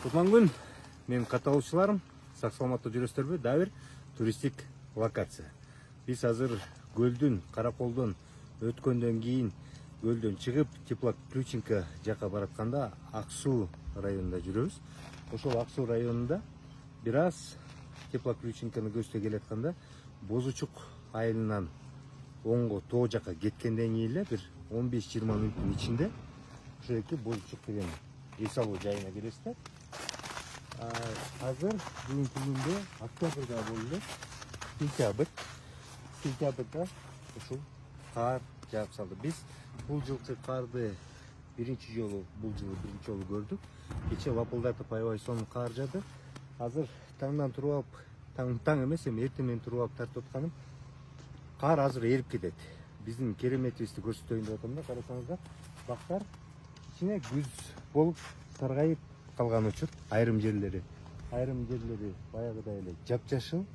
Кутман күн, мен катталуучуларым, сак саламатта жүрөсүздарбы? Дагы бир туристтик локация. Биз азыр көлдүн, Караколдон өткөндөн кийин көлдөн чыгып, Теплоключенко жака баратканда Аксуу районунда жүрөбүз. Ошол Аксуу районунда бир аз Теплоключенкону көздөй келатканда Бозучук айылынан оңго тоо жака кеткенден кийин эле бир 15-20 мүнөттүн ичинде ошол эки Бозучук деген эс алуу жайына келесиздер. Азыр бүгүнкү күндө октябрда болду. Сентябрда ушул кар жаап салды. Биз бул жылкы карды биринчи жолу көрдүк. Кече лапылдатып аябай сонун кар жаады. Азыр таңдан туруп алып, таң эмес, эми эртең менен туруп алып тартып атканым, кар азыр эрип кетет. Биздин кереметибизди көрсөтөйүн деп атам да, карасаңыздар, бактар ичине күз болуп саргайып калган учур, айрым жерлери баягыдай эле жапжашыл.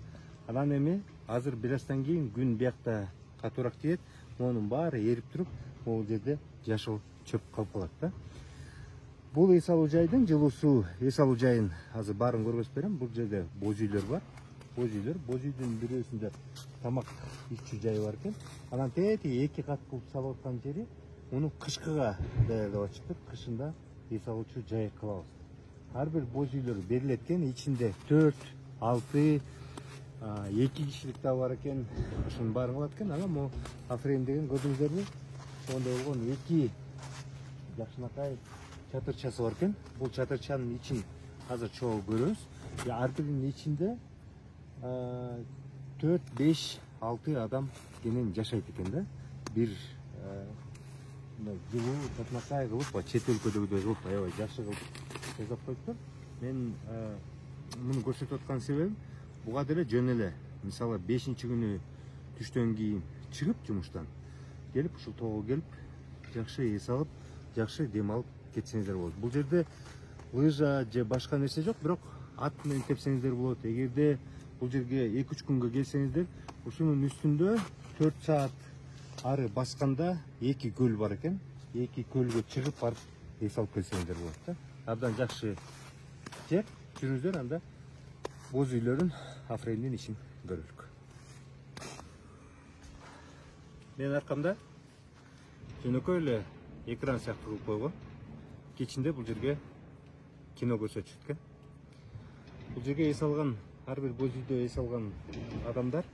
Анан эми азыр бир аздан кийин күн биякта катуураак тиет, монун баары эрип туруп, могул жерде жашыл чөп калып калат да. Бул эс алуу жайдын, жылуу суу эс алуу жайын азыр баарын көргөзүп берем. Бул жерде боз үйлөр бар. Боз үйдүн бирөөсүндө тамак ичүү жайы бар экен. Анан тети 2 кат кылып салып аткан жери муну кышкыга даярдап атышыптыр. Кышында эс алуучу жай кылабыз. Ар бир боз үйлөр берилет экен, ичинде 4, 6, 2 кишилик да бар экен. Ошонун баарын кылат экен. Анан могу Афрейм деген көрдүңүздөрбү? Ошондой болгон 2 жакшынакай чатырчасы бар экен. Бул чатырчанын ичин азыр чогуу көрөбүз. Ар биринин ичинде 4, 5, 6 адам кенен жашайт экен да. Бир жылуу чатырчай кылып, чет өлкөдөгүдөй кылып, аябай жакшы кылып жасап коюптур. Мен муну көрсөтүп аткан себебим, буга деле жөн эле, мисалы 5-күнү түштөн кийин чыгып жумуштан, келип ушул тоого келип, жакшы эс алып, жакшы дем алып кетсеңиздер болот. Бул жерде лыжа же башка нерсе жок, бирок ат менен тепсеңиздер болот. Эгерде бул жерге 2-3 күнгө келсеңиздер, ушунун үстүндө 4 саат ары басканда 2 көл бар экен. 2 көлгө чыгып барып эс алып келсеңиздер болот да. Абдан жакшы жер, жүрүңүздөр, анда боз үйлөрүн, Афреймдин ишин көрөлүк. Менин аркамда жөнөкөй эле экран сыяктуу кылып койгон. Кечинде бул жерге кино көрсөтүшөт экен. Бул жерге эс алган, ар бир боз үйдө эс алган адамдар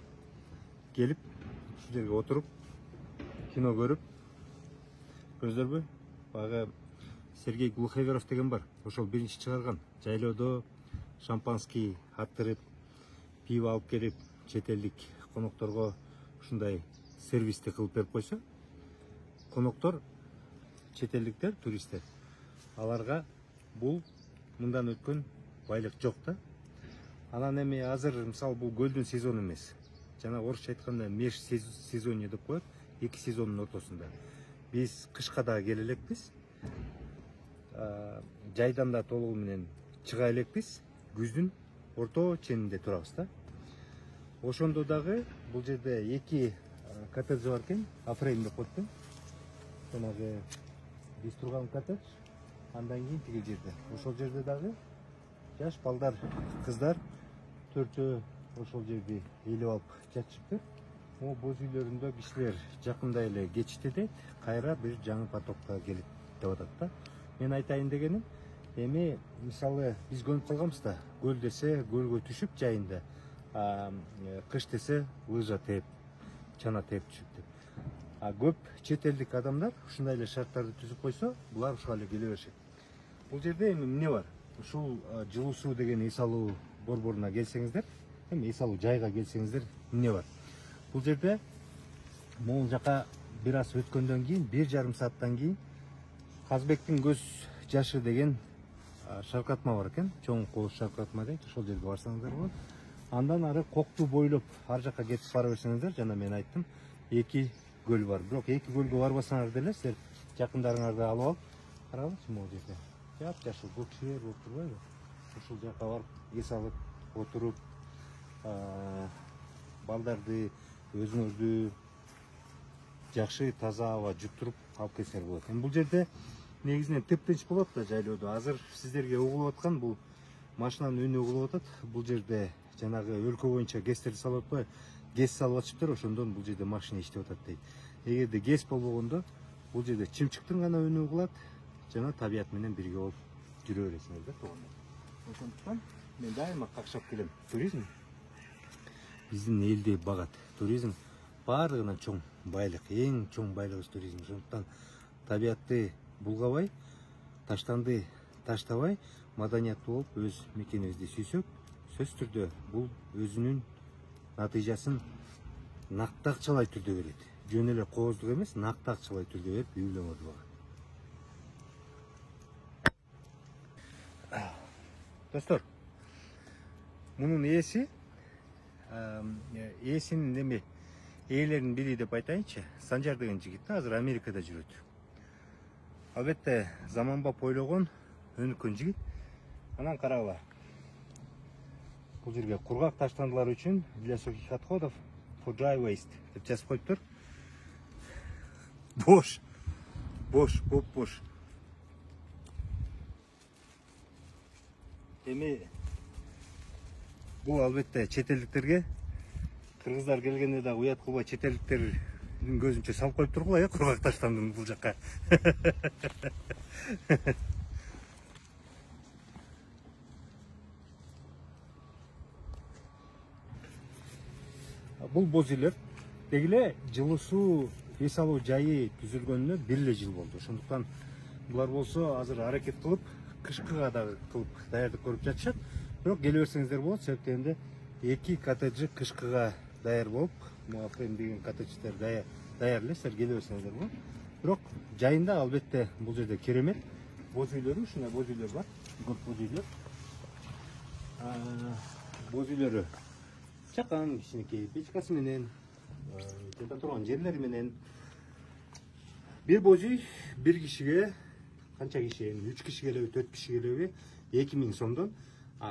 келип, ушул жерге отуруп, кино көрүп, көрдүңүздөрбү? Багы Сергей Глуховеров деген бар. Ошол биринчи чыгарган. Жайлоодо шампанский аттырып, пиво алып келип, чет элдик конокторго ушундай сервисти кылып берип койсо, коноктор, чет элдиктер, туристтер, аларга бул мындан өткөн байлык жок да. Анан эми азыр мисалы бул көлдүн сезону эмес. Жана орусча айтканда меж сезонье деп коет, 2 сезондун ортосунда. Биз кышка да келе элекпиз. Жайдан да толугу менен чыга элекпиз. Күздүн орто ченинде турабыз да. Ошондо дагы бул жерде 2 коттедж бар экен, Афрейм деп коет экен. Жанагы биз турган коттедж, андан кийин тиги жерде. Ошол жерде дагы жаш балдар, кыздар 4 ошол жерди ээлеп алып жатышыптыр. Могу боз үйлөрүндө кишилер жакындай эле кетишти дейт, кайра бир жаңы потокко келип деп атат да. Мен айтайын дегеним, эми мисалы биз көнүп калганбыз да, көл десе көлгө түшүп жайында, кыш десе лыжа тээп, чана тээп түшүп деп. Көп чет элдик адамдар ушундай эле шарттарды түзүп койсо, булар ушуга эле келе беришет. Бул жерде эми эмне бар? Ушул жылуу суу деген эс алуу борборуна келсеңиздер, эми эс алуу жайга келсеңиздер, эмне бар? Бул жерде могул жака бир аз өткөндөн кийин, 1,5 сааттан кийин Казбектин көз жашы деген шаркыратма бар экен, чоң кооз шаркыратма дейт, ошол жерге барсаңыздар болот. Андан ары Кокту бойлоп ар жака кетип бара берсеңиздер, жана мен айттым, 2 көл бар. Бирок 2 көлгө барбасаңар деле, силер жакындарыңарды алып алып, карагылычы могул жерде жап-жашыл көк шер болуп турбайбы? Ушул жака барып эс алып, отуруп, балдарды, өзүңөрдү жакшы таза аба жуттуруп алып келсеңер болот. Бул жерде негизинен тыптынч болот да жайлоодо. Азыр сиздерге угулуп аткан бул машинанын үнү угулуп атат. Бул жерде жанагы өлкө боюнча гэстерди салып атпайбы? Гэс салып атышыптыр, ошондон бул жерде машина иштеп атат дейт. Эгерде гэс болбогондо бул жерде чымчыктын гана үнү угулат, жана табият менен бирге болуп жүрө бересиңер да туугандар. Ошондуктан мен дайыма какшап келем. Туризм биздин элди багат. Туризм баардыгынан чоң байлык, эң чоң байлыгыбыз туризм. Ошондуктан табиятты булгабай, таштанды таштабай, маданияттуу болуп өз мекенибизди сүйсөк, сөзсүз түрдө бул өзүнүн натыйжасын накты акчалай түрдө берет. Жөн эле кооздук эмес, накты акчалай түрдө берип үйлөнгөрдү багат. Достор, мунун ээсинин эме ээлеринин бири деп айтайынчы, Санжар деген жигит азыр Америкада жүрөт. Албетте заманбап ойлогон, өнүккөн жигит. Анан карагыла. Бул жерге кургак таштандылар үчүн для сухих отходов for dry waste деп жазып коюптур. Бош, бош. Эми бул албетте чет элдиктерге, кыргыздар келгенде дагы уят кылбай чет элдиктердин көзүнчө салып коюп тургула, кургак таштандын бул жакка. Бул боз үйлөр деги эле жылуу суу эс алуу жайы түзүлгөнүнө 1 жыл болду. Ошондуктан булар болсо азыр аракет кылып, кышкыга дагы кылып даярдык көрүп жатышат. Бирок келе берсеңиздер болот, себептен 2 коттеджи кышкыга даяр болуп, Афрейм деген коттедждер даяр эле, силер келе берсеңиздер болот. Бирок жайында албетте бул жерде керемет боз үйлөрү, ушундай боз үйлөр бар. Көп боз үйлөр. Боз үйлөрү чакан, кичинекей печкасы менен, жата турган жерлери менен. Бир боз үй бир кишиге канча киши, 3 киши келеби, 4 киши келеби, 2000 сомдон.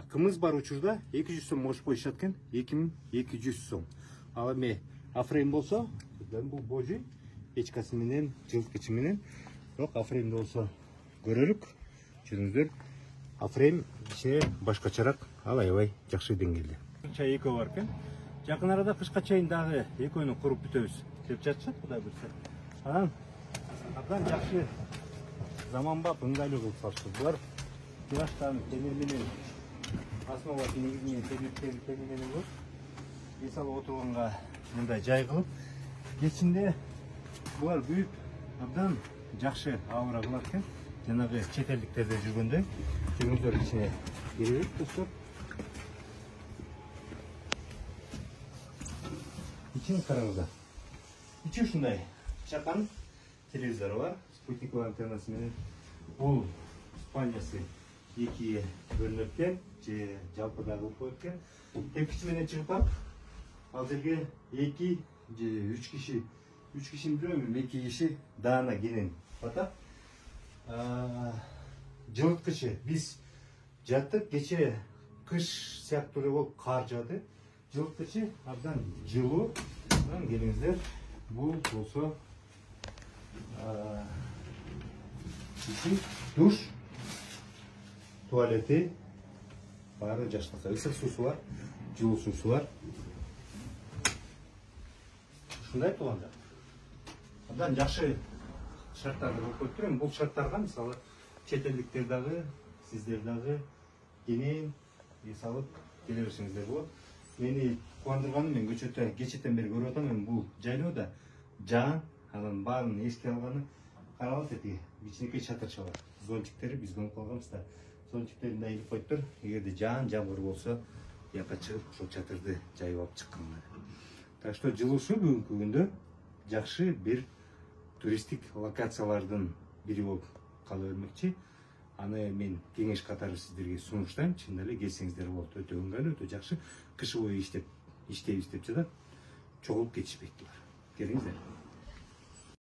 Кымыз бар учурда 200 сом мош коюшат экен, 2200 сом. Ал эми Афрейм болсо, бул боз үй печкасы менен, жылыткычы менен. Бирок Афреймде болсо көрөлүк. Жүрүңүздөр. Афрейм иши башкачараак, ал аябай жакшы деңгээлде. Чай экөө бар экен. Жакын арада кышка чейин дагы экөөнү куруп бүтөбүз деп жатышат, Кудай буйрса. Анан абдан жакшы заманбап ыңгайлуу кылып салыштыр. Булар тираштан темир менен основасы негизинен темир менен кылып, эс алып отурганга мындай жай кылып, кечинде булар büyük абдан жакшы аура кылат экен. Жанагы чет элдиктерде жүргөндөй. Жүрүңүздөр ичине киребиз, достор. İçini kararında. İçi ушундай чакан телевизору бар, спутниковый антеннасы менен. Бул спальнясы 2-ге бөлүнүп экен, же жалпыдагы коюп экен. Тепкичи менен чыгып барып, ал жерге 2 же 3 киши, 3 кишини билбейм, 2 киши даана кенен батат. Жылыткычы биз жаттык, кече кыш сыяктуу болуп кар жаады. Жылыткычы абдан жылуу. Келиңиздер. Бул болсо душ, туалети баары жаштыкка, ысык суусу бар, жылуу суусу бар. Ушундай туугандар. Абдан жакшы шарттарды болуп коюптур. Эми бул шарттарга мисалы чет элдиктер дагы, сиздер дагы кенен эс алып келе берсеңиздер болот. Мени кубандырганы, мен кечеттен бери көрүп атам, эми бул жайлоодо жаан, анан баарын эске алганы каралат эти кичинекей чатырча бар. Зонтиктери биз көмүп калганбыз да. Зонтиктерин да илип коюптур. Эгерде жаан, жамгыр болсо, жака чыгып ошол чатырды жайып алып чыкканга. Так что жылуусу бүгүнкү күндө жакшы бир туристтик локациялардын бири болуп кала бермекчи. Аны мен кеңеш катары сиздерге сунуштайм. Чын эле келсеңиздер болот. Өтө ыңгайлуу, өтө жакшы. Кышы бою иштейбиз деп жатат. Чогулуп кетишпейт булар. Келиңиздер.